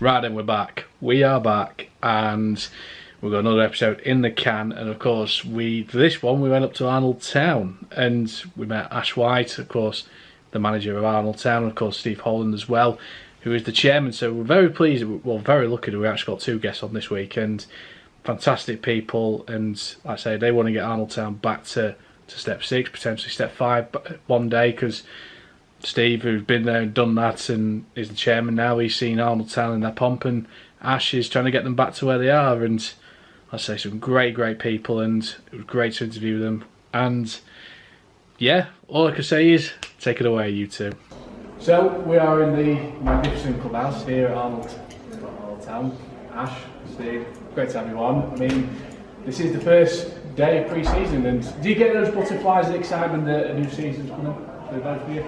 Right then, we're back. We are back, and we've got another episode in the can. And of course, for this one we went up to Arnold Town, and we met Ash White, of course, the manager of Arnold Town, and of course Steve Holland as well, who is the chairman. So we're very pleased, well, very lucky that we actually got two guests on this week, and fantastic people. And like I say, they want to get Arnold Town back to step 6, potentially step 5 one day, because Steve, who's been there and done that and is the chairman now, he's seen Arnold Town in their pomp, and Ash is trying to get them back to where they are. And I say some great people, and it was great to interview them. And yeah, all I can say is take it away, you two. So we are in the magnificent clubhouse here at Arnold Town. Ash, Steve, great to have you on. I mean, this is the first day of pre-season, and do you get those butterflies of excitement that a new season's coming for both of you?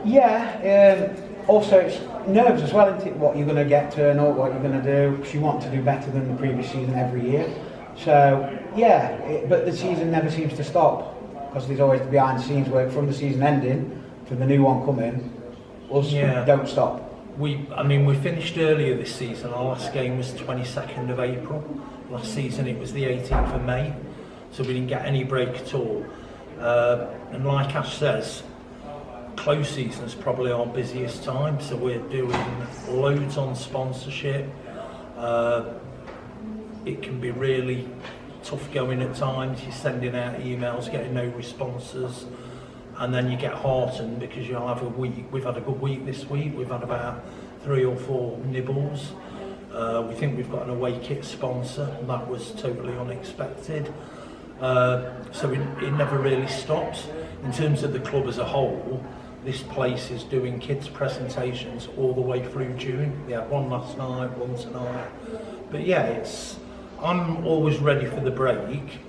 Yeah, also it's nerves as well, isn't it? What you're going to get to know, what you're going to do, because you want to do better than the previous season every year. So yeah, but the season never seems to stop, because there's always the behind the scenes work from the season ending to the new one coming. Us don't stop. We finished earlier this season. Our last game was 22nd of April. Last season it was the 18th of May, so we didn't get any break at all. And like Ash says, close season is probably our busiest time, so we're doing loads on sponsorship. It can be really tough going at times. You're sending out emails, getting no responses, and then you get heartened because you'll have a week. We've had a good week this week. We've had about 3 or 4 nibbles. We think we've got an away kit sponsor, and that was totally unexpected. So it never really stops. In terms of the club as a whole, this place is doing kids' presentations all the way through June. They had one last night, one tonight. But yeah, I'm always ready for the break,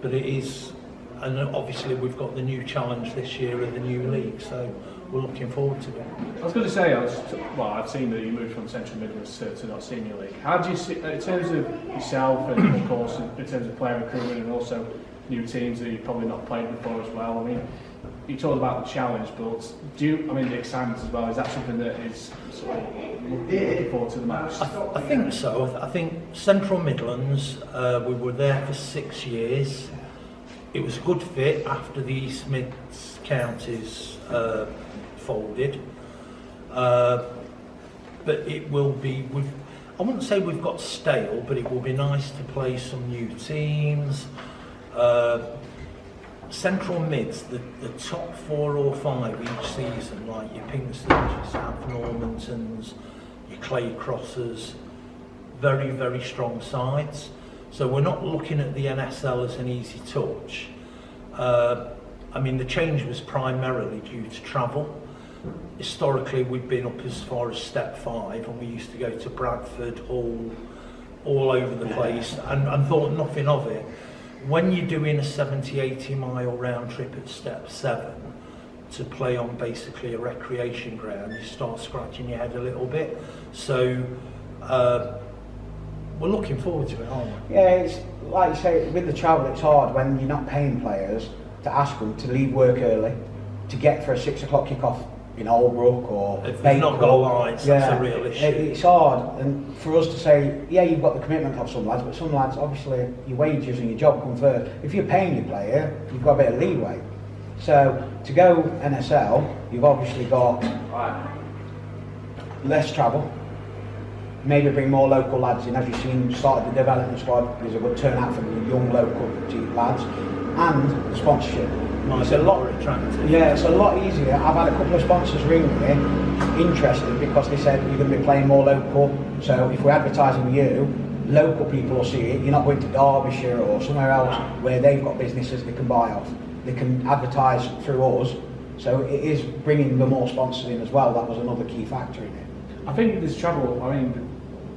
but it is, and obviously we've got the new challenge this year of the new league, so we're looking forward to it. I was going to say, I've seen that you moved from Central Midlands to not Senior League. How do you see, in terms of yourself and of course in terms of player recruitment and also new teams that you've probably not played before as well? I mean, you talked about the challenge, but the excitement as well, is that something that is sort of looking forward to the match? I think so. I think Central Midlands, we were there for 6 years. It was a good fit after the East Mids counties folded. But it will be, I wouldn't say we've got stale, but it will be nice to play some new teams. Central Mids, the top 4 or 5 each season, like your Pinkstons, your South Normantons, your Clay Crossers, very, very strong sides. So we're not looking at the NSL as an easy touch. The change was primarily due to travel. Historically, we've been up as far as step 5, and we used to go to Bradford, Hull, all over the place, and thought nothing of it. When you're doing a 70-80 mile round trip at step 7 to play on basically a recreation ground, you start scratching your head a little bit. So we're looking forward to it, aren't we? Yeah, it's like you say, with the travel it's hard when you're not paying players to ask them to leave work early to get for a 6 o'clock kick-off in Holbrook or if they've not got lights, that's a real issue. It's hard, and for us to say, yeah, you've got the commitment of some lads, but some lads, obviously, your wages and your job come first. If you're paying your player, you've got a bit of leeway. So to go NSL, you've obviously got less travel. Maybe bring more local lads in. As you've seen, started the development squad. There's a good turnout for the young local lads, and the sponsorship. It's a lot attractive. Yeah, it's a lot easier. I've had a couple of sponsors ring me, interested, because they said you're going to be playing more local. So if we're advertising with you, local people will see it. You're not going to Derbyshire or somewhere else where they've got businesses they can buy off. They can advertise through us. So it is bringing the more sponsors in as well. That was another key factor in it. I think there's trouble. I mean,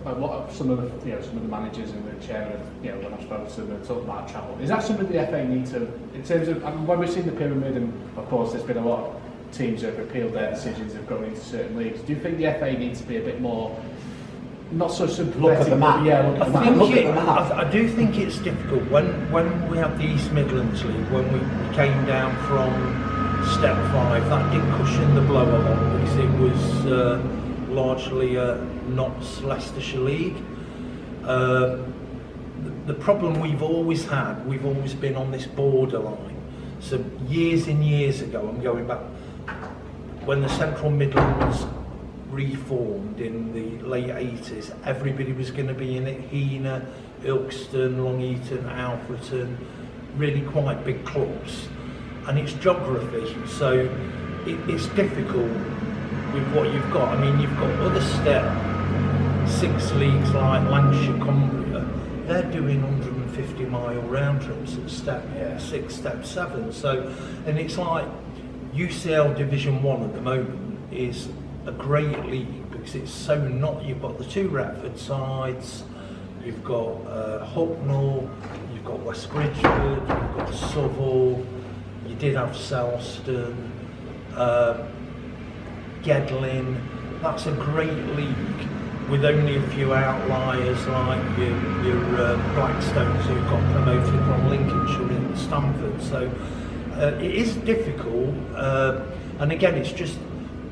a lot of some of the managers and the chairman, when I've spoken to them, talk about travel. Is that something the FA need to, in terms of, when we've seen the pyramid, and of course there's been a lot of teams that have appealed their decisions of going into certain leagues. Do you think the FA needs to be a bit more, not so sympathetic? Look at the map. Yeah, look at the map. I do think it's difficult when we had the East Midlands League, when we came down from step 5, that did cushion the blow a lot because it was largely a Notts Leicestershire league. The problem we've always been on this borderline. So years and years ago, I'm going back, when the Central Midlands reformed in the late 80s, everybody was going to be in it. Heanor, Ilkeston, Long Eaton, Alfreton, really quite big clubs. And it's geography, so it's difficult with what you've got. I mean, you've got other step 6 leagues like Lancashire, Cumbria, they're doing 150-mile round trips at step 6, step 7. So, and it's like UCL Division 1 at the moment is a great league because it's so not. You've got the 2 Retford sides, you've got Hucknall, you've got West Bridgeford, you've got Southall, you did have Selston, Gedlin. That's a great league with only a few outliers like your Blackstones who got promoted from Lincolnshire into Stamford. So it is difficult, and again, it's just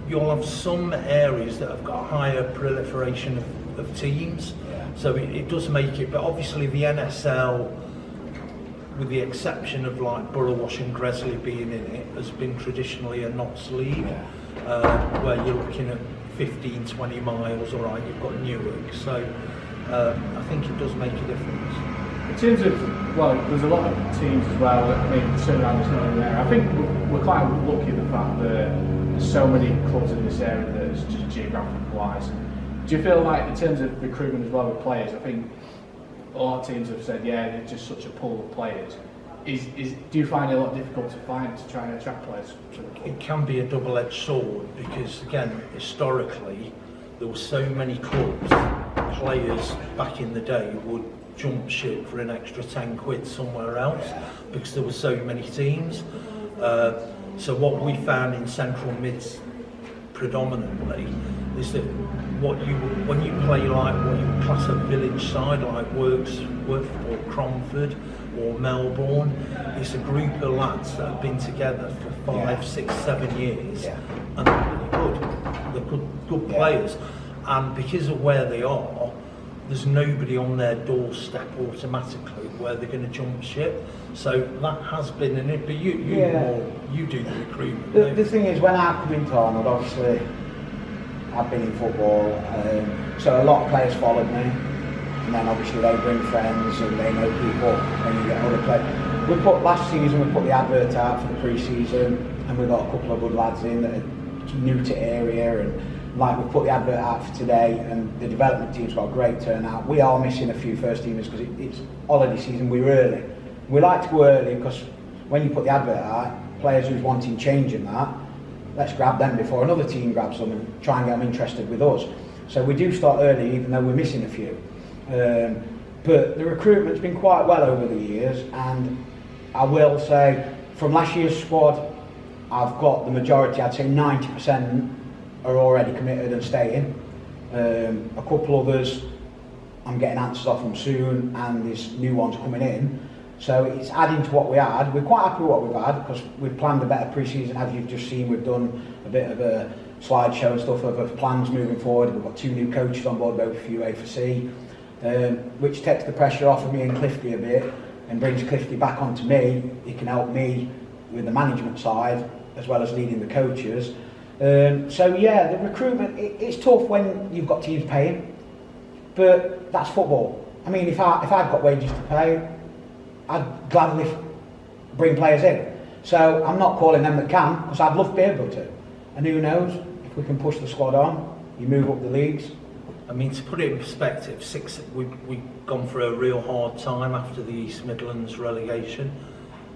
you'll have some areas that have got a higher proliferation of teams. So it does make it, but obviously the NSL, with the exception of like Boroughwash and Gresley being in it, has been traditionally a Notts league, where you're looking at 15-20 miles. All right, you've got Newark, so I think it does make a difference. In terms of, well, there's a lot of teams as well. I mean, Sunderland's not in there. I think we're quite lucky the fact that there's so many clubs in this area that it's just geographic-wise. Do you feel like in terms of recruitment as well with players? I think a lot of teams have said, yeah, they're just such a pool of players. Do you find it a lot difficult to try and attract players to the club? It can be a double-edged sword because, again, historically, there were so many clubs, players back in the day would jump ship for an extra 10 quid somewhere else because there were so many teams. So what we found in Central Mids predominantly is that when you play like what you class a village side like Worksworth or Cromford or Melbourne, it's a group of lads that have been together for 5, 6, 7 years, and they're good players, and because of where they are, there's nobody on their doorstep automatically where they're going to jump ship. So that has been an it, but you do the recruitment. The thing is, when I come into Arnold, obviously I've been in football, so a lot of players followed me, and then obviously they bring friends and they know people, and you get other players. Last season we put the advert out for the pre-season, and we got a couple of good lads in that are new to area, and like we put the advert out for today, and the development team's got a great turnout. We are missing a few first teamers because it's holiday season. We're early. We like to go early because when you put the advert out, players who's wanting change in that, let's grab them before another team grabs them and try and get them interested with us. So we do start early, even though we're missing a few. But the recruitment's been quite well over the years, and I will say from last year's squad, I've got the majority, I'd say 90% are already committed and staying. A couple others I'm getting answers off them soon, and there's new ones coming in. So it's adding to what we had. We're quite happy with what we've had because we've planned a better pre-season. As you've just seen, we've done a bit of a slideshow and stuff of plans moving forward. We've got 2 new coaches on board, both for UA for C, which takes the pressure off of me and Clifty a bit and brings Clifty back onto me. He can help me with the management side as well as leading the coaches. So yeah, the recruitment, it's tough when you've got teams paying, but that's football. I mean, if I've got wages to pay, I'd gladly bring players in. So I'm not calling them that can, because I'd love to be able to. And who knows, if we can push the squad on, you move up the leagues. I mean, to put it in perspective, we've gone through a real hard time after the East Midlands relegation.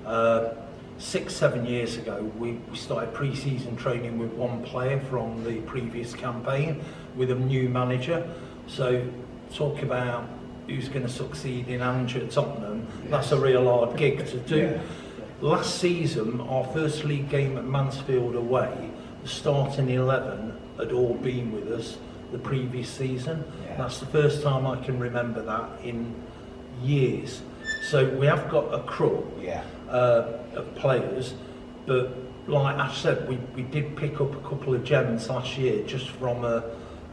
6-7 years ago, we started pre-season training with 1 player from the previous campaign with a new manager. So talk about who's going to succeed in Andrew at Tottenham, that's a real hard gig to do. Yeah. Last season, our first league game at Mansfield away, the starting 11 had all been with us the previous season. Yeah. That's the first time I can remember that in years. So we have got a crew of players, but like Ash said, we did pick up a couple of gems last year just from a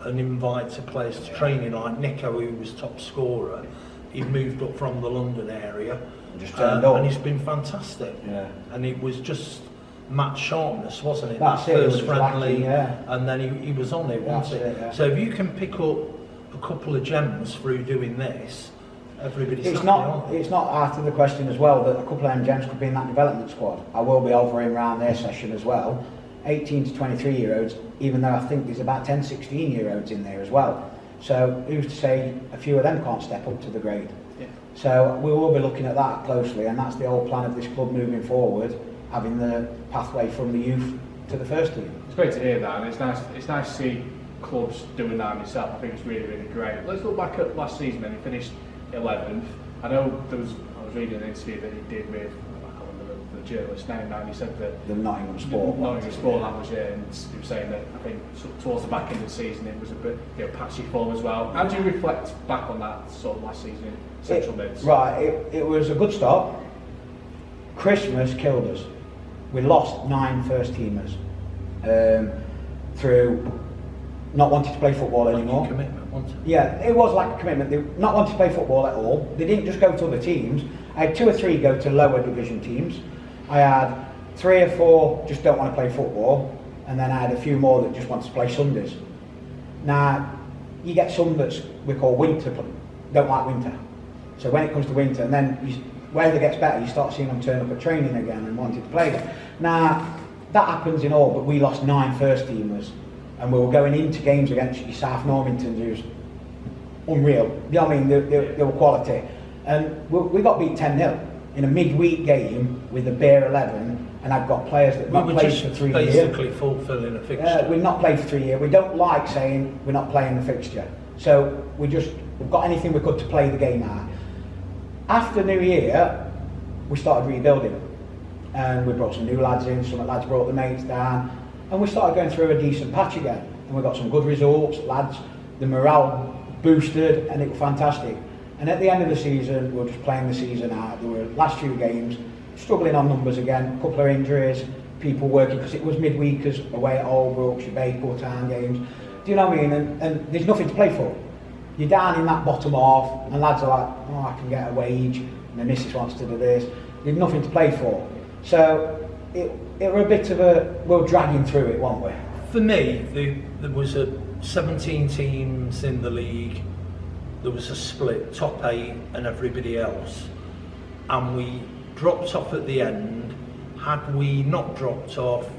and invite to players to training, like Nico, who was top scorer. He moved up from the London area, just turned up. and he's been fantastic. Yeah. And it was just match sharpness, wasn't it? That's that it, first it was friendly, lacking, yeah. and then he was on it, wasn't it? Yeah. So if you can pick up a couple of gems through doing this, everybody's It's happy, not. aren't they? It's not out of the question as well that a couple of them gems could be in that development squad. I will be offering around their session as well. 18 to 23-year-olds, even though I think there's about 10, 16-year-olds in there as well. So who's to say a few of them can't step up to the grade? Yeah. So we will be looking at that closely, and that's the whole plan of this club moving forward, having the pathway from the youth to the first team. It's great to hear that, and it's nice to see clubs doing that myself. I think it's really, really great. Let's look back at last season when he finished 11th. I know I was reading an interview that he did with, I can't remember the journalist name now, and he said that The Nottingham Sport. Nottingham Sport, that was it, and he was saying that I think towards the back end of the season it was a bit patchy form as well. How do you reflect back on that sort of last season in Central Mids? Right, it was a good start. Christmas killed us. We lost 9 first teamers through not wanting to play football anymore. Like a commitment, wasn't it? Yeah, it was like a commitment. They not wanting to play football at all. They didn't just go to other teams. I had 2 or 3 go to lower division teams. I had 3 or 4 just don't want to play football, and then I had a few more that just want to play Sundays. Now, you get some that's we call winter, don't like winter. So when it comes to winter, and then weather gets better, you start seeing them turn up at training again and wanting to play again. Now, that happens in all, but we lost 9 first teamers, and we were going into games against your South Normington, who's unreal. You know what I mean? They were quality. And we got beat 10-0 in a midweek game with a bare 11, and I've got players that not played for 3 years. Basically fulfilling a fixture. We've not played for 3 years. We don't like saying we're not playing the fixture. So we've got anything we could to play the game out. After New Year, we started rebuilding. And we brought some new lads in, some lads brought the mates down, and we started going through a decent patch again. And we got some good results, lads, the morale boosted, and it was fantastic. And at the end of the season, we were just playing the season out. There were last few games, struggling on numbers again, a couple of injuries, people working, because it was midweekers away at Aldbrooks, your Bakewell Town games. Do you know what I mean? And there's nothing to play for. You're down in that bottom half, and lads are like, oh, I can get a wage, and the missus wants to do this. There's nothing to play for. So it were a bit of we were dragging through it, weren't we? For me, there was 17 teams in the league. There was a split, top 8 and everybody else. And we dropped off at the end. Had we not dropped off,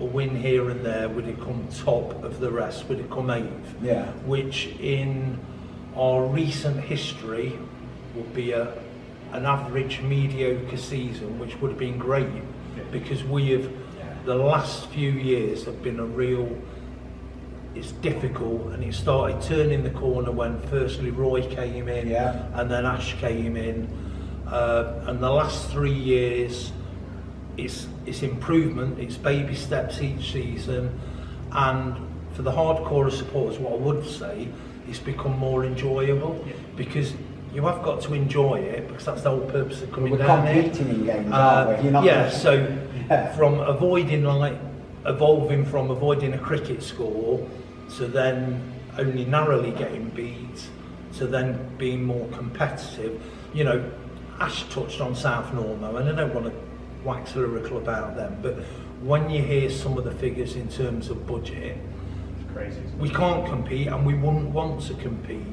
a win here and there would have come top of the rest, would have come 8th. Yeah. Which in our recent history would be an average mediocre season, which would have been great, because we have, the last few years have been it's difficult, and it started turning the corner when firstly Roy came in, and then Ash came in, and the last 3 years it's improvement, it's baby steps each season, and for the hardcore supporters, what I would say, it's become more enjoyable, because you have got to enjoy it, because that's the whole purpose of coming down here. We're competing in games, aren't we? You're not From evolving from avoiding a cricket score to then only narrowly getting beat to then being more competitive. You know, Ash touched on South Normo, and I don't want to wax lyrical about them, but when you hear some of the figures in terms of budget, it's crazy. We can't compete, and we wouldn't want to compete.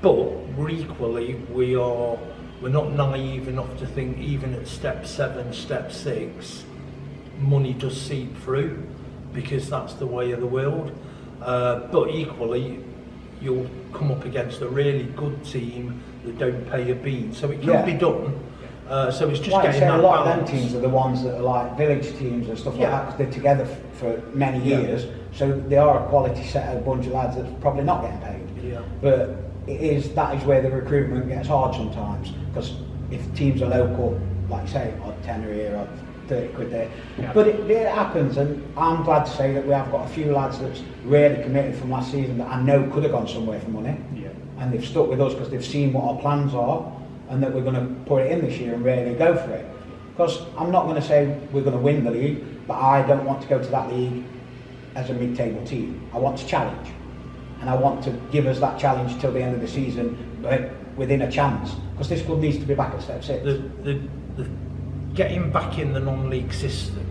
But we're not naive enough to think even at step 7, step 6, money does seep through, because that's the way of the world. But equally, you'll come up against a really good team that don't pay a bean, so it can be done. So it's just getting that a lot balance. of them teams are the ones that are like village teams and stuff like that, because they're together for many years, so they are a quality set of bunch of lads that's probably not getting paid. But that is where the recruitment gets hard sometimes, because if teams are local, like say, odd tenner here, odd 30 quid there, but it happens, and I'm glad to say that we have got a few lads that's really committed from last season that I know could have gone somewhere for money, and they've stuck with us because they've seen what our plans are, and that we're going to put it in this year and really go for it. Because I'm not going to say we're going to win the league, but I don't want to go to that league as a mid-table team. I want to challenge, and I want to give us that challenge till the end of the season within a chance, because this club needs to be back at step 6. The getting back in the non-league system,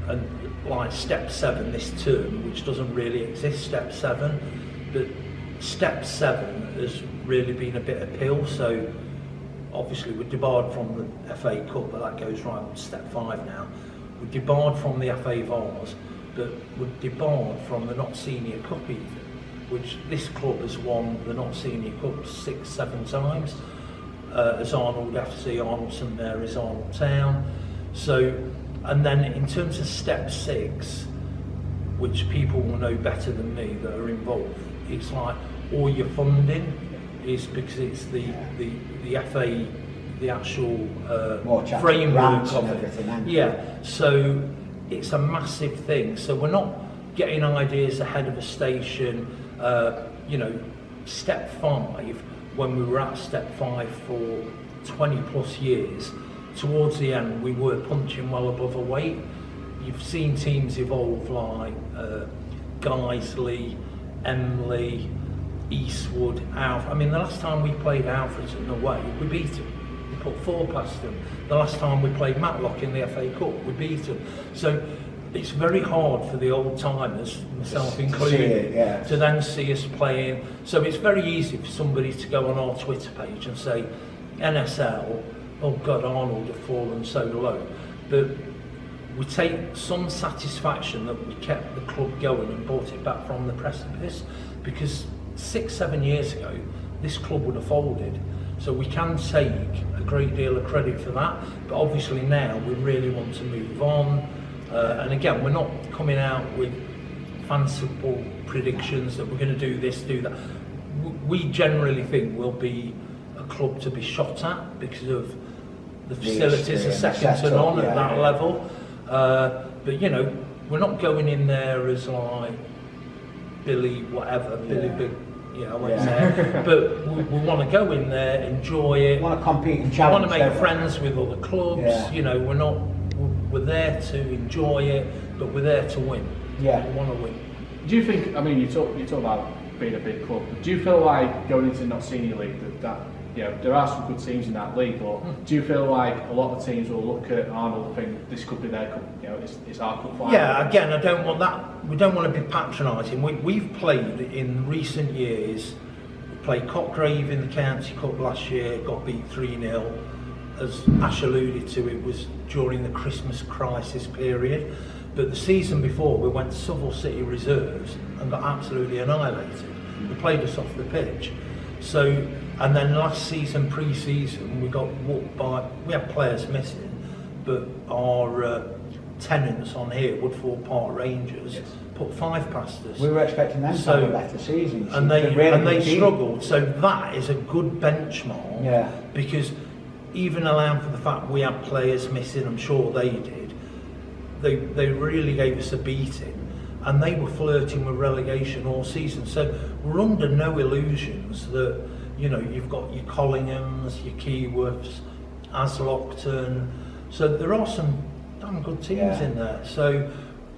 and like step 7 this term, which doesn't really exist, step 7, but step 7 has really been a bit appeal. So obviously we're debarred from the FA Cup, but that goes right to step 5 now. We're debarred from the FA Vars, but we're debarred from the Not Senior Cup even, which this club has won the Not Senior Cup 6-7 times, as Arnold FC, Arnold St Mary's, Arnold Town. So, and then in terms of step 6, which people will know better than me that are involved, it's like all your funding is because it's the FA, the actual framework of it. Yeah, so it's a massive thing. So we're not getting ideas ahead of a station. You know, step 5, when we were at step 5 for 20 plus years, towards the end we were punching well above our weight. You've seen teams evolve like Guiseley, Emley, Eastwood, Alfred. I mean, the last time we played Alfreton away, we beat them. We put 4 past them. The last time we played Matlock in the FA Cup, we beat them. So it's very hard for the old timers, myself included, to then see us playing. So it's very easy for somebody to go on our Twitter page and say, NSL, oh God, Arnold have fallen so low. But we take some satisfaction that we kept the club going and brought it back from the precipice, because 6-7 years ago this club would have folded. So we can take a great deal of credit for that, but obviously now we really want to move on. And again, we're not coming out with fanciful predictions that we're going to do this, do that. We generally think we'll be a club to be shot at because of the facilities are second to none at that level. But you know, we're not going in there as like Billy whatever, Billy Big, you know, but we want to go in there, enjoy it. We want to compete and challenge. We want to make friends with other clubs. You know, we're there to enjoy it, but we're there to win. We want to win. Do you think? I mean, you talk about being a big club. Do you feel like going into Not Senior League that you know, there are some good teams in that league, but do you feel like a lot of teams will look at Arnold and think this could be their cup, you know, it's our cup final? Yeah, again, I don't want that. We don't want to be patronising. We've played in recent years. We played Cotgrave in the County Cup last year, got beat 3-0. As Ash alluded to, it was during the Christmas crisis period. But the season before, we went to Southall City Reserves and got absolutely annihilated. They played us off the pitch. So, and then last season, pre-season, we got walked by. We had players missing, but our tenants on here, Woodford Park Rangers, put 5 past us. We were expecting them to have a better season, and they struggled. So that is a good benchmark, because even allowing for the fact we had players missing, I'm sure they did. They really gave us a beating, and they were flirting with relegation all season. So we're under no illusions that, you know, you've got your Collinghams, your Keyworths, Aslockton. So there are some damn good teams in there. So,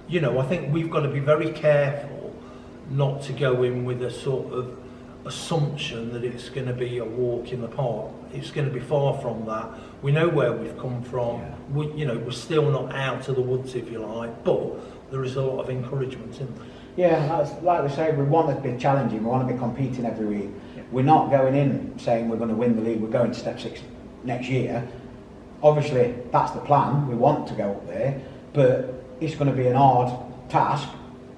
you know, I think we've got to be very careful not to go in with a sort of assumption that it's going to be a walk in the park. It's going to be far from that. We know where we've come from. You know, we're still not out of the woods, if you like, but there is a lot of encouragement in there. Yeah, like we say, we want to be challenging, we want to be competing every week. We're not going in saying we're going to win the league, we're going to step 6 next year. Obviously, that's the plan, we want to go up there, but it's going to be an hard task.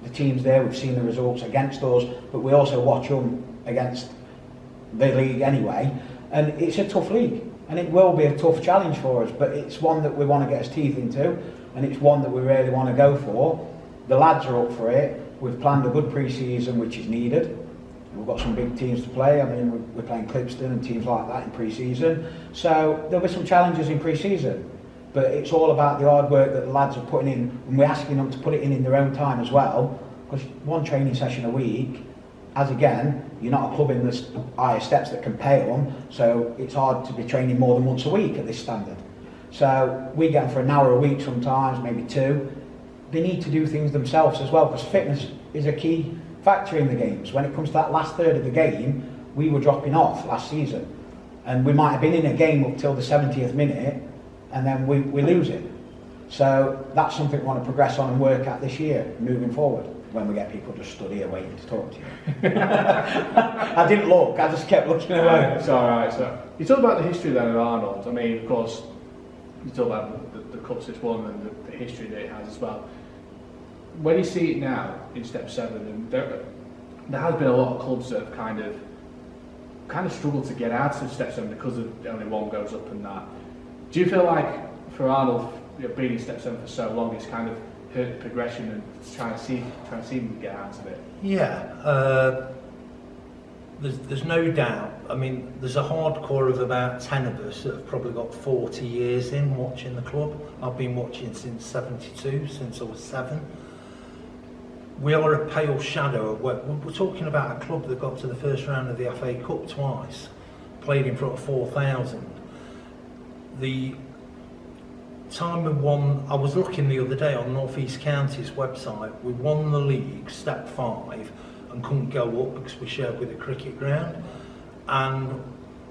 The teams there, we've seen the results against us, but we also watch them against the league anyway, and it's a tough league, and it will be a tough challenge for us, but it's one that we want to get our teeth into, and it's one that we really want to go for. The lads are up for it. We've planned a good pre-season, which is needed. We've got some big teams to play. I mean, we're playing Clipston and teams like that in pre-season, so there'll be some challenges in pre-season, but it's all about the hard work that the lads are putting in, and we're asking them to put it in their own time as well, because one training session a week, as again, you're not a club in the higher steps that can pay them, so it's hard to be training more than once a week at this standard. So we get them for an hour a week sometimes, maybe 2. they need to do things themselves as well, because fitness is a key factor in the games. When it comes to that last third of the game, we were dropping off last season, and we might have been in a game up till the 70th minute, and then we lose it. So that's something we want to progress on and work at this year, moving forward, when we get people just stood here waiting to talk to you. I didn't look, I just kept looking away. It's alright. So you talk about the history then of Arnold. I mean, of course, you talk about the cups it's won and the history that it has as well. When you see it now in Step 7, and there has been a lot of clubs that have kind of struggled to get out of Step 7 because of only one goes up and that. Do you feel like for Arnold, being in Step 7 for so long, it's kind of hurt the progression and trying to see them get out of it? Yeah, there's no doubt. I mean, there's a hardcore of about 10 of us that have probably got 40 years in watching the club. I've been watching since 72, since I was 7. We are a pale shadow of we're talking about a club that got to the first round of the FA Cup twice, played in front of 4,000. The time we won, I was looking the other day on North East County's website, we won the league, Step 5, and couldn't go up because we shared with a cricket ground. And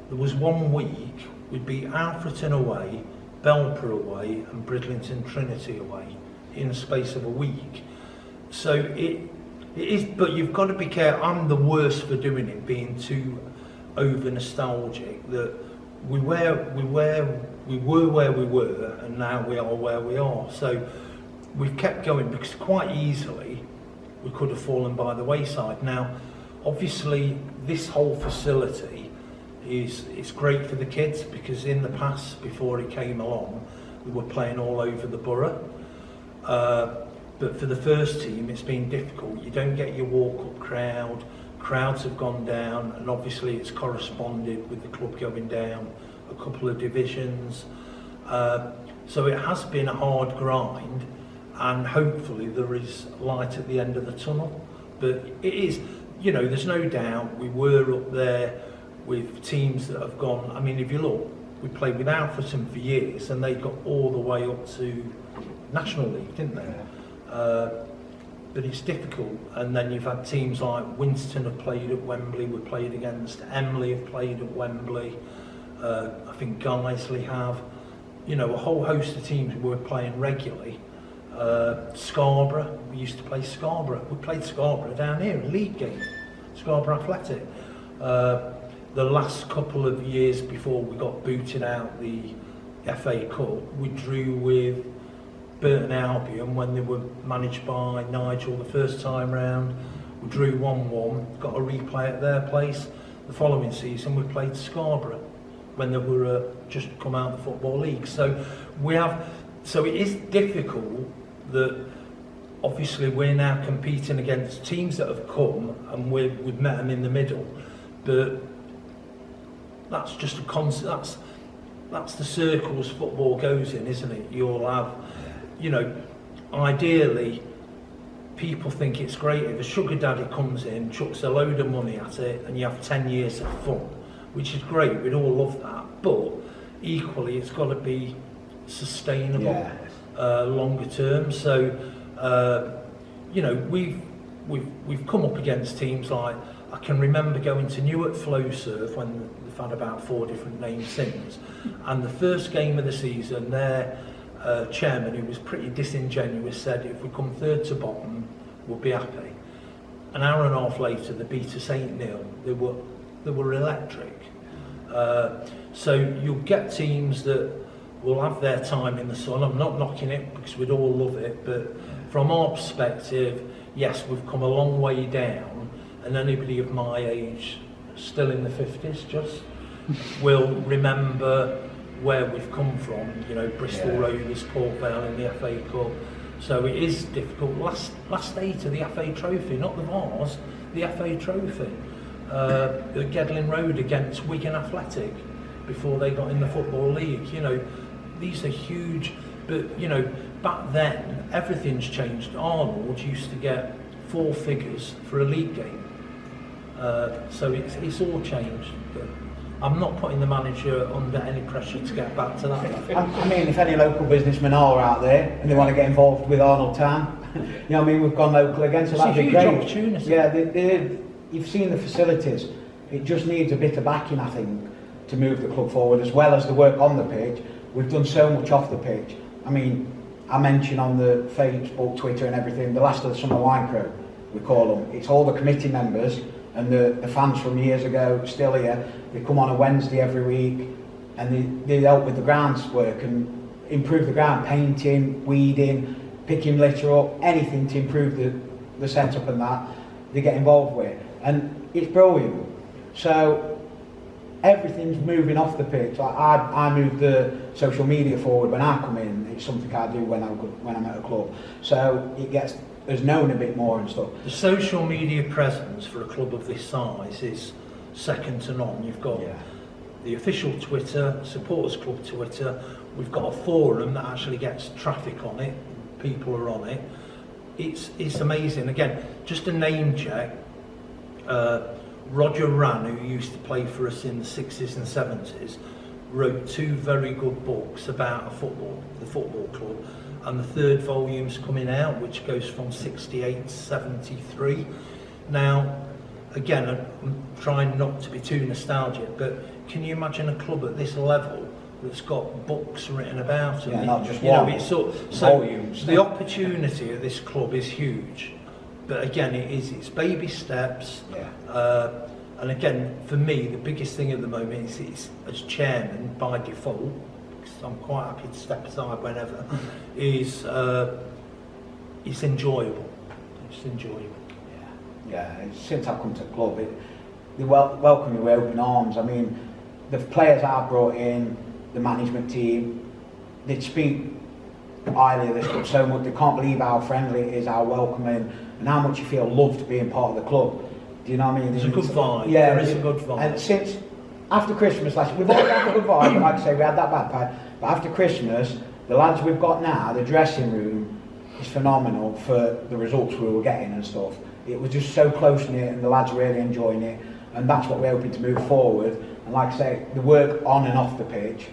there was 1 week, we'd beat Alfreton away, Belper away, and Bridlington Trinity away in the space of a week. So it is, but you've got to be careful. I'm the worst for doing it, being too over nostalgic. That we were where we were, and now we are where we are. So we've kept going because quite easily we could have fallen by the wayside. Now, obviously, this whole facility is great for the kids because in the past, before it came along, we were playing all over the borough. But for the first team, it's been difficult. You don't get your walk-up crowd. Crowds have gone down, and obviously it's corresponded with the club going down a couple of divisions. So it has been a hard grind, and hopefully there is light at the end of the tunnel. But it is, you know, there's no doubt we were up there with teams that have gone. I mean, if you look, we played with Alfreton for years, and they got all the way up to National League, didn't they? But it's difficult, and then you've had teams like Winston have played at Wembley, we played against Emley have played at Wembley, I think Guiseley have, you know, a whole host of teams we were playing regularly. Scarborough, we used to play Scarborough, we played Scarborough down here in League game, Scarborough Athletic. The last couple of years before we got booted out the FA Cup, we drew with Burton Albion when they were managed by Nigel the first time round. We drew 1-1, got a replay at their place. The following season we played Scarborough when they were just come out of the Football League. So it is difficult that obviously we're now competing against teams that have come and we've met them in the middle. But that's just a concept, that's the circles football goes in, isn't it? You'll have, you know, ideally, people think it's great if a sugar daddy comes in, chucks a load of money at it, and you have 10 years of fun, which is great, we'd all love that, but equally it's got to be sustainable, longer term. So, you know, we've come up against teams like, I can remember going to Newark Flowsurf when they've had about 4 different names since, and the first game of the season, their chairman, who was pretty disingenuous, said if we come third to bottom, we'll be happy. An hour and a half later, they beat us 8-0. They were electric. So you'll get teams that will have their time in the sun. I'm not knocking it because we'd all love it, but from our perspective, yes, we've come a long way down, and anybody of my age, still in the 50s, just will remember where we've come from, you know, Bristol Rovers, Port Vale in the FA Cup. So it is difficult. Last 8 of the FA Trophy, not the Vars, the FA Trophy. At Gedling Road against Wigan Athletic before they got in the Football League. You know, these are huge, but you know, back then everything's changed. Arnold used to get 4 figures for a league game. So it's all changed. But I'm not putting the manager under any pressure to get back to that. I mean, if any local businessmen are out there and they want to get involved with Arnold Town, you know what I mean, we've gone local again, so that'd be great. It's a huge opportunity. Yeah, you've seen the facilities. It just needs a bit of backing, I think, to move the club forward, as well as the work on the pitch. We've done so much off the pitch. I mean, I mentioned on the Facebook, Twitter and everything, the last of the summer wine crew, we call them. It's all the committee members and the fans from years ago still here. They come on a Wednesday every week and they help with the grounds work and improve the ground, painting, weeding, picking litter up, anything to improve the setup and that they get involved with. And it's brilliant. So everything's moving off the pitch. Like I move the social media forward when I come in. It's something I do when I'm at a club. So it gets us known a bit more and stuff. The social media presence for a club of this size is second to none. You've got the official Twitter, supporters club Twitter. We've got a forum that actually gets traffic on it. People are on it. It's amazing. Again, just a name check. Roger Rann, who used to play for us in the 60s and 70s, wrote 2 very good books about the football club, and the 3rd volume's coming out, which goes from 68 to 73. Now, again, I'm trying not to be too nostalgic, but can you imagine a club at this level that's got books written about it? Yeah, not just one. It's so volumes. The opportunity at this club is huge. But again, it's baby steps. Yeah. And again, for me, the biggest thing at the moment is as chairman by default, because I'm quite happy to step aside whenever, is it's enjoyable. It's enjoyable. Yeah. Since I've come to the club, they welcome you with open arms. I mean, the players I've brought in, the management team, they speak highly of this club so much. They can't believe how friendly it is, how welcoming, and how much you feel loved being part of the club. Do you know what I mean? There's a good vibe. Yeah, there is a good vibe. And since after Christmas last year, we've always had a good vibe. Like I say, we had that bad part. But after Christmas, the lads we've got now, the dressing room is phenomenal for the results we were getting and stuff. It was just so close knit, and the lads really enjoying it. And that's what we're hoping to move forward. And like I say, the work on and off the pitch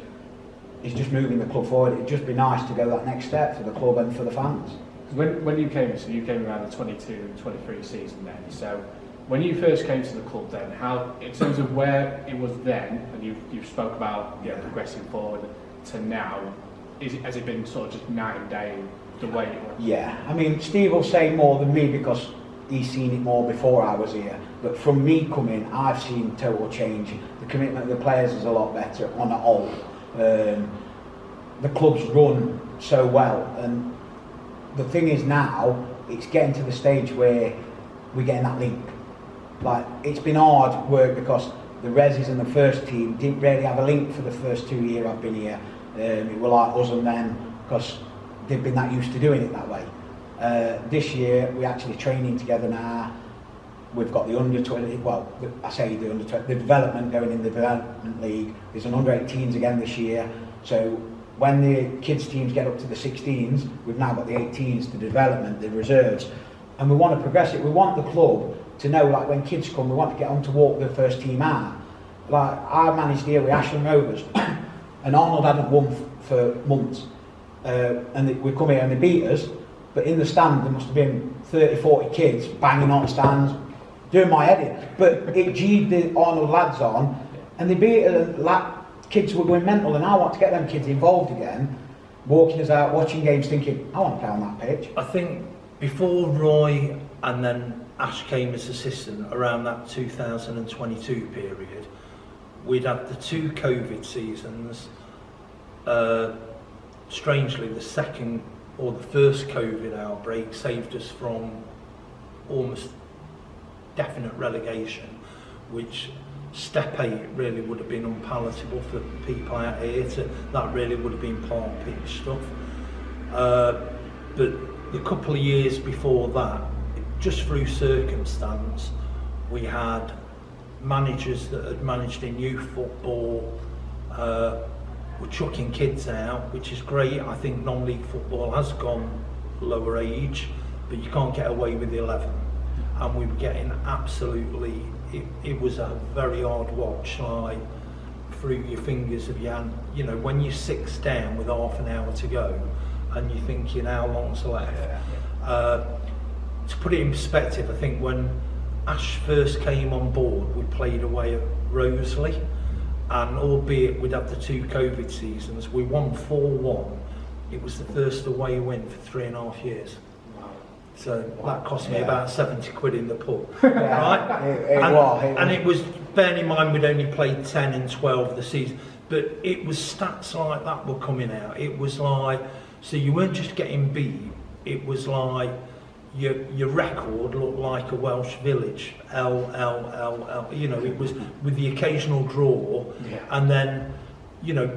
is just moving the club forward. It'd just be nice to go that next step for the club and for the fans. When you came, so you came around the 22-23 season then, so when you first came to the club then, how, in terms of where it was then, and you spoke about progressing forward to now, has it been sort of just night and day the way it was? Yeah, I mean, Steve will say more than me because he's seen it more before I was here, but from me coming, I've seen total change. The commitment of the players is a lot better on the whole. The club's run so well, and the thing is now, it's getting to the stage where we're getting that link. Like, it's been hard work because the Resis and the first team didn't really have a link for the first 2 years I've been here. It were like us and them because they've been that used to doing it that way. This year we're actually training together now. We've got the under 20, well, I say the under 20, the development going in the development league. There's an under 18s again this year. So when the kids teams get up to the 16s, we've now got the 18s, the development, the reserves, and we want to progress it. We want the club to know, like, when kids come, we want to get on to walk the first team out. Like, I managed here with Ashland Rovers, and Arnold hadn't won for months. And we come here and they beat us, but in the stand there must have been 30, 40 kids banging on stands, doing my head in. But it G'd the Arnold lads on, and they beat us. Kids were going mental, and I want to get them kids involved again, walking us out, watching games, thinking, I want to play on that pitch. I think before Roy and then Ash came as assistant around that 2022 period, we'd had the 2 COVID seasons. Strangely, the second or the first COVID outbreak saved us from almost definite relegation, which step 8 really would have been unpalatable for people out here. That really would have been part pitch stuff. But the couple of years before that, just through circumstance, we had managers that had managed in youth football, were chucking kids out, which is great. I think non-league football has gone lower age, but you can't get away with the 11. And we were getting absolutely, it was a very hard watch. Like, through your fingers of your hand. You know, when you're 6 down with half an hour to go, and you're thinking how long's left. To put it in perspective, I think when Ash first came on board, we played away at Roseley, and albeit we'd had the 2 COVID seasons, we won 4-1. It was the first away win for 3.5 years. So that cost me about 70 quid in the pub, right? And it was, bearing in mind we'd only played 10 and 12 the season, but it was stats like that were coming out. It was like, so you weren't just getting beat, it was like your record looked like a Welsh village, L, you know, it was with the occasional draw, and then, you know,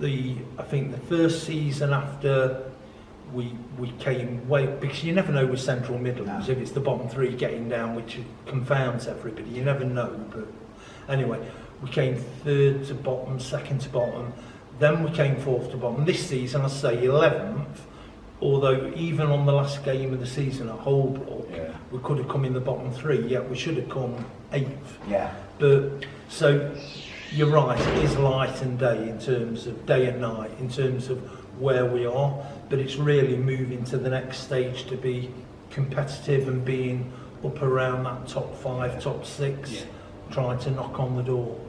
I think the first season after we came way, because you never know with Central Midlands, if it's the bottom 3 getting down, which confounds everybody, you never know. But anyway, we came 3rd to bottom, 2nd to bottom, then we came 4th to bottom. This season, I say 11th, although even on the last game of the season at Holbrook, we could have come in the bottom 3, yet we should have come 8th. But so you're right, it is light and day in terms of day and night, in terms of where we are, but it's really moving to the next stage to be competitive and being up around that top 5, top 6, trying to knock on the door.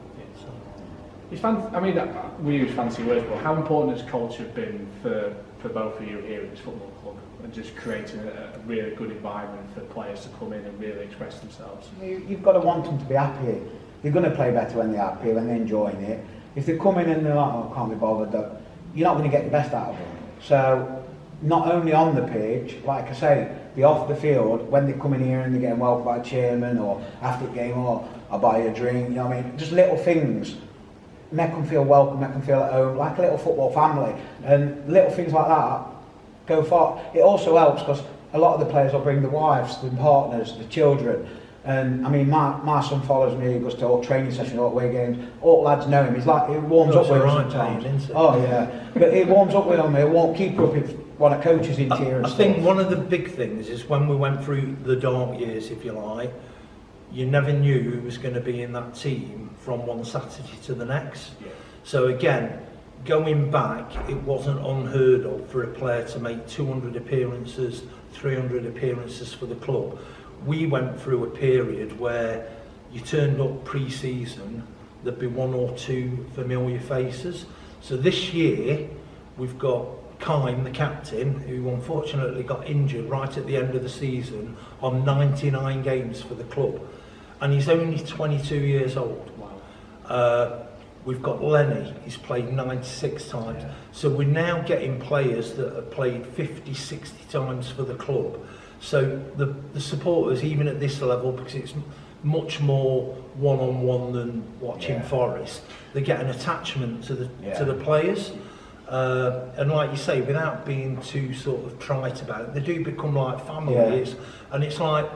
I mean, we use fancy words, but how important has culture been for both of you here at this football club, and just creating a really good environment for players to come in and really express themselves? You've got to want them to be happy. You're going to play better when they're happy, when they're enjoying it. If they come in and they're like, oh, I can't be bothered, you're not going to get the best out of them. So, not only on the pitch, like I say, the off the field, when they come in here and they're getting welcomed by a chairman, or after the game, or I'll buy you a drink, you know what I mean? Just little things. Make them feel welcome, make them feel at home, like a little football family. And little things like that go far. It also helps because a lot of the players will bring the wives, the partners, the children. And I mean, my son follows me, he goes to all training sessions, all away games. All lads know him. He's like, it warms up with him sometimes. Oh yeah, but it warms up with him. It won't keep up if one of coaches in tears. I think one of the big things is when we went through the dark years, if you like, you never knew who was going to be in that team from one Saturday to the next. So again, going back, it wasn't unheard of for a player to make 200 appearances, 300 appearances for the club. We went through a period where you turned up pre-season, there'd be 1 or 2 familiar faces. So this year, we've got Kime, the captain, who unfortunately got injured right at the end of the season on 99 games for the club. And he's only 22 years old. Wow. We've got Lenny, he's played 96 times. So we're now getting players that have played 50, 60 times for the club. So the supporters, even at this level, because it's much more one-on-one than watching Forest, they get an attachment to the players. And like you say, without being too sort of trite about it, they do become like families. And it's like,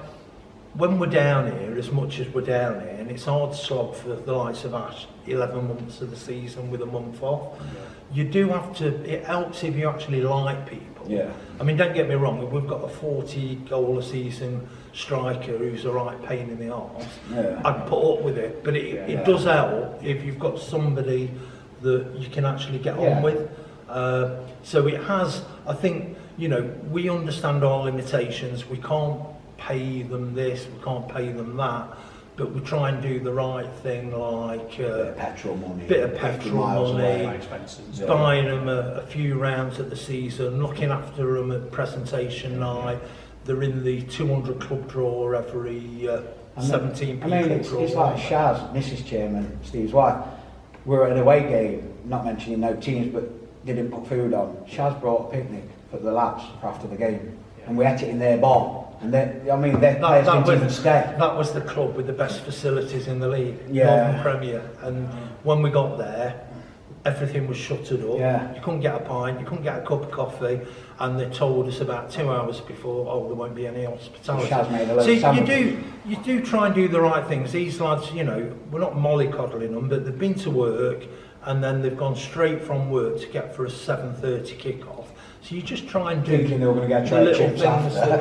when we're down here, as much as we're down here, and it's hard slog for the likes of Ash, 11 months of the season with a month off, you do have to, it helps if you actually like people. I mean, don't get me wrong, we've got a 40 goal a season striker who's a right pain in the arse. I'd put up with it, but it does help if you've got somebody that you can actually get on with. So it has, I think, you know, we understand our limitations. We can't pay them this, we can't pay them that, but we try and do the right thing, like bit of petrol money, buying them a few rounds at the season, looking after them at presentation night. They're in the 200 club draw every 17 people. I mean, it's like Shaz, Mrs. Chairman, Steve's wife. We're at an away game, not mentioning no teams, but they didn't put food on. Shaz brought a picnic for the lads for after the game, and we ate it in their bar. And I mean, their players didn't even stay. That was the club with the best facilities in the league, Northern Premier. And when we got there, everything was shuttered up. You couldn't get a pint, you couldn't get a cup of coffee, and they told us about 2 hours before, oh, there won't be any hospitality. So you do try and do the right things. These lads, you know, we're not mollycoddling them, but they've been to work, and then they've gone straight from work to get for a 7:30 kick-off. So you just try and do thinking they were going to get chips after.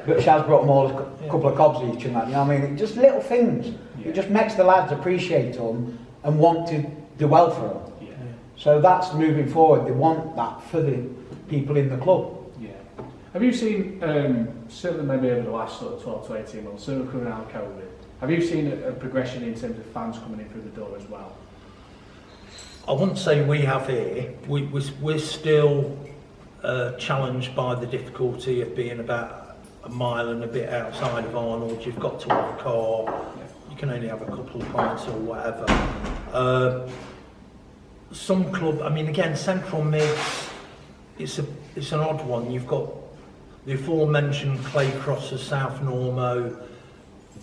But Shaz brought them all a couple of cobs each and that, you know what I mean? Just little things. It just makes the lads appreciate them and want to do well for them. Yeah. So that's moving forward. They want that for the people in the club. Yeah. Have you seen, certainly maybe over the last sort of 12 to 18 months, certainly coming out of COVID, have you seen a progression in terms of fans coming in through the door as well? I wouldn't say we have here. We're still challenged by the difficulty of being about a mile and a bit outside of Arnold. You've got to have a car. You can only have a couple of pints or whatever. Some club, I mean, again, Central Mids, it's an odd one. You've got the aforementioned Clay Crossers, South Normo,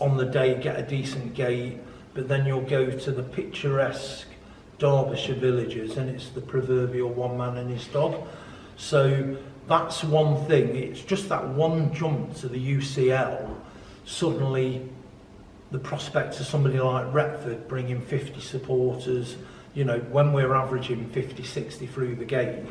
on the day get a decent gate, but then you'll go to the picturesque Derbyshire villages and it's the proverbial one man and his dog. So that's one thing. It's just that one jump to the UCL. Suddenly the prospect of somebody like Retford bringing 50 supporters, you know, when we're averaging 50, 60 through the gate,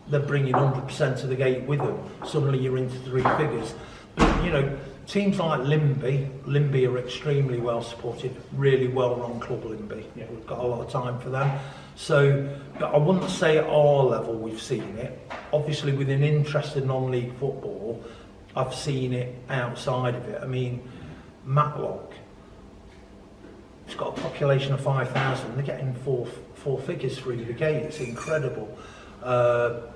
they're bringing 100% of the gate with them. Suddenly you're into three figures. But, you know, teams like Limby are extremely well supported, really well run club Limby. Yeah. We've got a lot of time for them. So, but I wouldn't say at our level we've seen it. Obviously with an interest in non-league football, I've seen it outside of it. I mean, Matlock, it's got a population of 5,000. They're getting four figures through the gate. It's incredible. But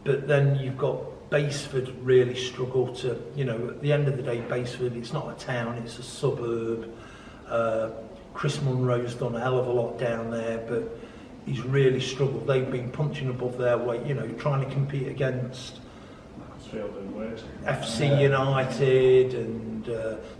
then you've got Baseford really struggle to, you know, at the end of the day, Baseford, it's not a town, it's a suburb. Chris Munro's done a hell of a lot down there, but he's really struggled. They've been punching above their weight, you know, trying to compete against FC United and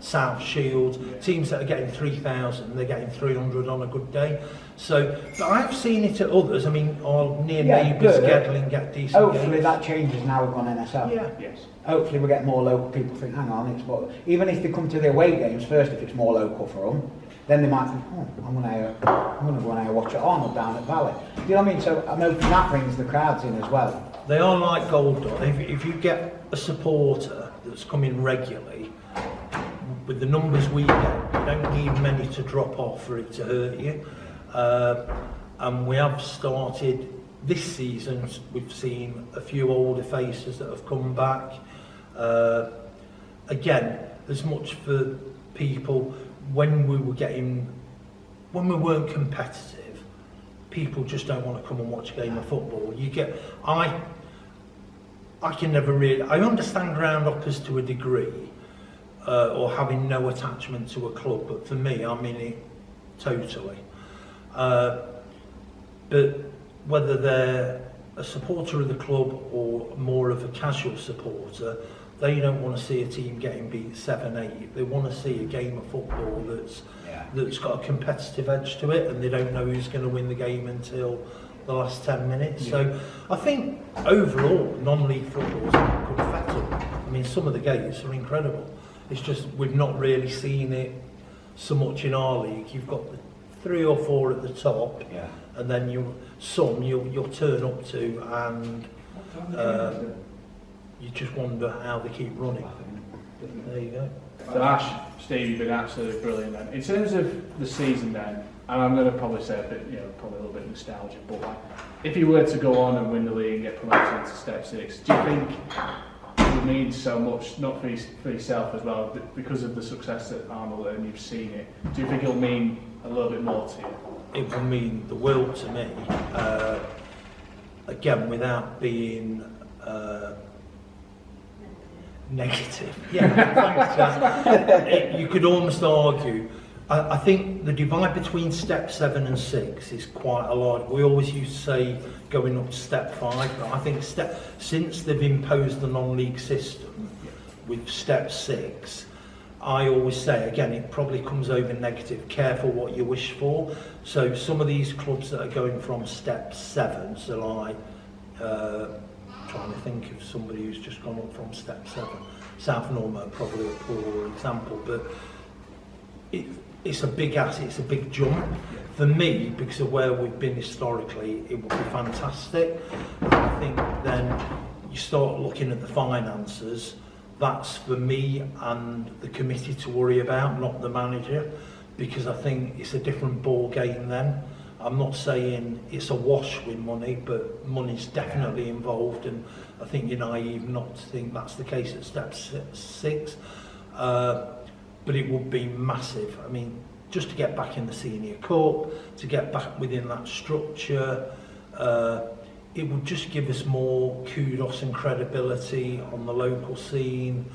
South Shield, teams that are getting 3,000, they're getting 300 on a good day. So, but I've seen it at others. I mean, our near neighbours, Gedling, get decent Hopefully games. that changes now we've gone NSL. Yeah. Yes. Hopefully we get more local people think, hang on, it's more, even if they come to the away games first, if it's more local for them, then they might think, oh, I'm going to go and watch at Arnold down at Valley. Do you know what I mean? So I'm hoping that brings the crowds in as well. They are like gold dust. If you get a supporter that's coming regularly, with the numbers we get, you don't need many to drop off for it to hurt you. And we have started this season, we've seen a few older faces that have come back. Again, as much for people, when we weren't competitive, people just don't want to come and watch a game of football. I can never really, I understand groundhoppers to a degree, or having no attachment to a club, but for me, I'm in it totally. But whether they're a supporter of the club or more of a casual supporter, they don't want to see a team getting beat 7-8. They want to see a game of football that's got a competitive edge to it, and they don't know who's going to win the game until the last 10 minutes. Yeah. So I think overall non-league football is a good factor. I mean, some of the games are incredible. It's just we've not really seen it so much in our league. You've got the 3 or 4 at the top, and then you'll turn up to, and you just wonder how they keep running. There you go. So Ash, Steve, you've been absolutely brilliant then. In terms of the season then, and I'm going to probably say a bit, probably a little bit nostalgic, but like, if you were to go on and win the league and get promoted into step 6, do you think it would mean so much, not for yourself as well, but because of the success at Arnold and you've seen it, do you think it'll mean a little bit more to you? It will mean the world to me. Again, without being negative. Yeah, thanks, you could almost argue. I think the divide between step 7 and 6 is quite a lot. We always used to say going up to step 5, but I think since they've imposed the non-league system with step 6, I always say, again, it probably comes over negative, careful what you wish for. So some of these clubs that are going from step 7, so like, trying to think of somebody who's just gone up from step 7, South Normo, probably a poor example, but it's a big asset, it's a big jump. For me, because of where we've been historically, it would be fantastic. And I think then you start looking at the finances, that's for me and the committee to worry about, not the manager, because I think it's a different ball game then. I'm not saying it's a wash with money, but money's definitely involved, and I think you're naive not to think that's the case at step 6. But it would be massive. I mean, just to get back in the Senior Cup, to get back within that structure, it would just give us more kudos and credibility on the local scene.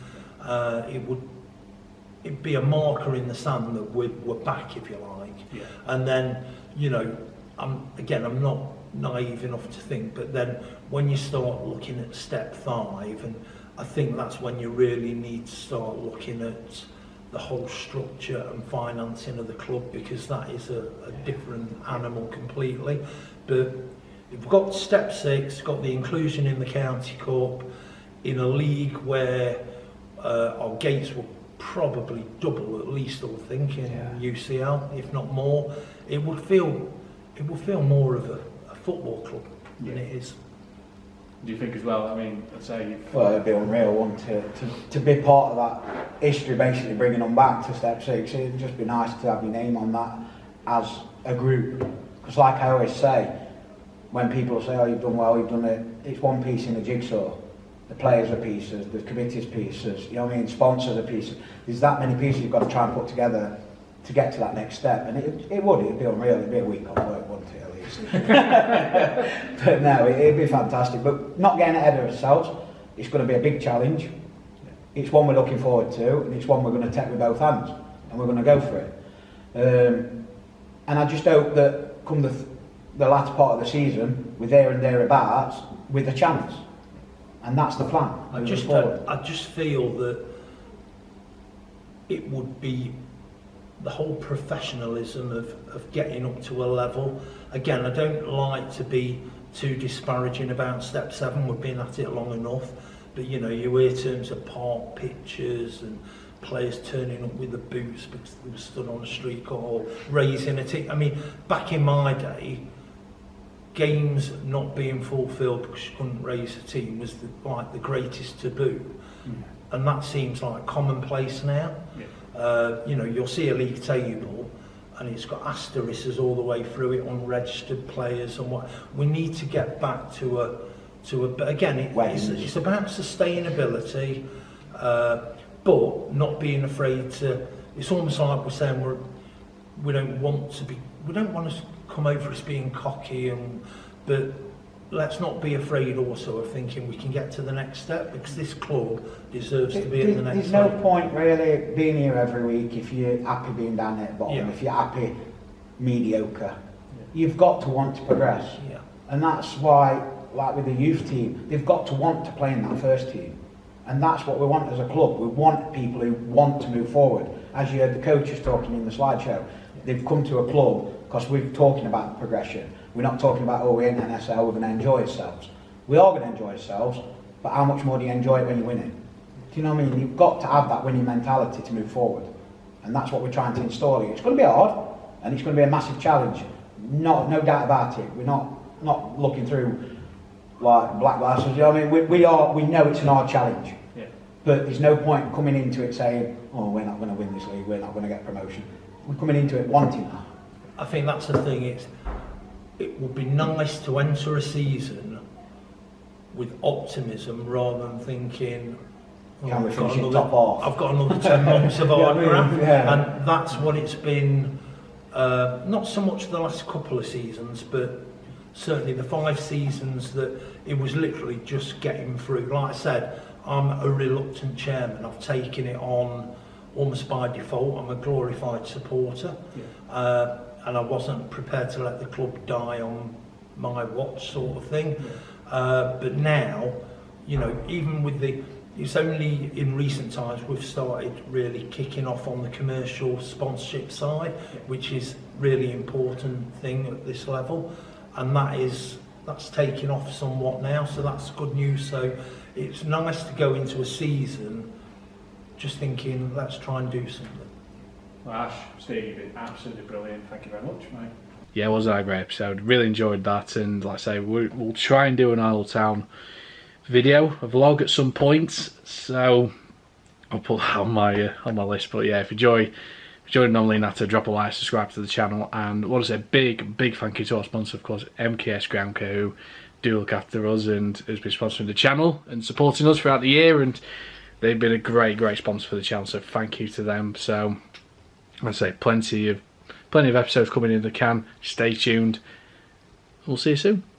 It'd be a marker in the sand that we're back, if you like. Yeah. And then, you know, I'm not naive enough to think, but then when you start looking at step 5, and I think that's when you really need to start looking at the whole structure and financing of the club, because that is a different animal completely. But we've got step 6, got the inclusion in the County Cup, in a league where our gates will probably double at least, I would think, in UCL, if not more. It would feel more of a football club than it is. Do you think as well? I mean, I'd say well, it'd be unreal, wouldn't it, to be part of that history, basically bringing them back to step 6. It'd just be nice to have your name on that as a group, because like I always say, when people say, oh, you've done well, you've done it, it's one piece in the jigsaw. The players are pieces, the committee's pieces, you know what I mean, sponsors are pieces. There's that many pieces you've got to try and put together to get to that next step, and it'd be unreal. It'd be a week off work, wouldn't it, at least? But no, it'd be fantastic. But not getting ahead of ourselves, it's going to be a big challenge. It's one we're looking forward to, and it's one we're going to take with both hands, and we're going to go for it. And I just hope that come the latter part of the season, we're there and thereabouts with a chance. And that's the plan. I just feel that it would be the whole professionalism of getting up to a level. Again, I don't like to be too disparaging about step 7. We've been at it long enough, but you know, you hear terms of park pictures and players turning up with the boots because they were stood on the street, or raising a team. I mean, back in my day, games not being fulfilled because you couldn't raise a team was the greatest taboo, and that seems like commonplace now. You know, you'll see a league table and it's got asterisks all the way through it, unregistered players and what. We need to get back to a but again, it's about sustainability, but not being afraid to. It's almost like we're saying we don't want to come over as being cocky, but let's not be afraid also of thinking we can get to the next step, because this club deserves to be in the next step. There's no point really being here every week if you're happy being down at the bottom, if you're happy mediocre. You've got to want to progress. And that's why, like with the youth team, they've got to want to play in that first team. And that's what we want as a club. We want people who want to move forward. As you heard the coaches talking in the slideshow, they've come to a club because we're talking about progression. We're not talking about, oh, we're in NSL, we're going to enjoy ourselves. We are going to enjoy ourselves, but how much more do you enjoy it when you're winning? Do you know what I mean? You've got to have that winning mentality to move forward. And that's what we're trying to install here. It's going to be hard, and it's going to be a massive challenge. No doubt about it. We're not looking through like black glasses. You know what I mean? We know it's an hard challenge. But there's no point coming into it saying, oh, we're not going to win this league, we're not going to get promotion. We're coming into it wanting that. I think that's the thing. It would be nice to enter a season with optimism rather than thinking, can we finish in top half? I've got another 10 months of hard graft. And that's what it's been, not so much the last couple of seasons, but certainly the 5 seasons that it was literally just getting through. Like I said, I'm a reluctant chairman. I've taken it on almost by default. I'm a glorified supporter. And I wasn't prepared to let the club die on my watch, sort of thing. But now, you know, even with it's only in recent times we've started really kicking off on the commercial sponsorship side, which is really important thing at this level, and that's taking off somewhat now, so that's good news. So it's nice to go into a season just thinking, let's try and do something. Well, Ash, Steve, you've been absolutely brilliant. Thank you very much, mate. Yeah, it was a great episode. Really enjoyed that, and like I say, we'll try and do an Arnold Town video, a vlog at some point. So I'll put that on my list. But yeah, if you enjoyed League Natter, drop a like, subscribe to the channel, and what I say, big thank you to our sponsor, of course, MKS Ground Care, who do look after us and has been sponsoring the channel and supporting us throughout the year, and they've been a great sponsor for the channel, so thank you to them. So I say plenty of episodes coming in the can. Stay tuned. We'll see you soon.